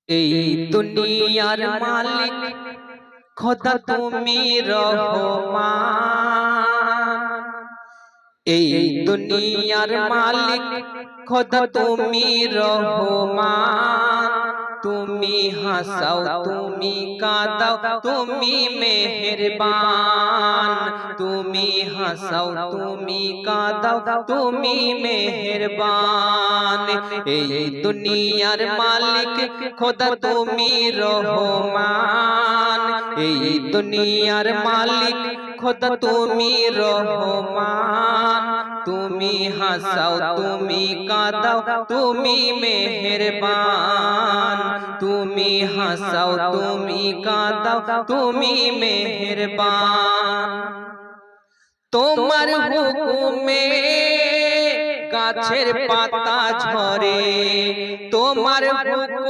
এই দুনিয়ার মালিক খোদা তুমি রহমান। এই দুনিয়ার মালিক খোদা তুমি রহমান। তুমি হাসাও তুমি কাঁদাও তুমি মেহেরবান। তুমি হাসাও তুমি কাঁদাও তুমি মেহেরবান। এই দুনিয়ার মালিক খোদা তুমি রহমান। এই দুনিয়ার মালিক খোদা তুমি রহমান। তুমি হাসাও তুমি কাঁদাও তুমি মেহেরবান। তুমি হাসাও তুমি কাঁদাও তুমি মেহেরবান। তোমার হুকুমে গাছের পাতা ঝরে, তোমার হুকুমে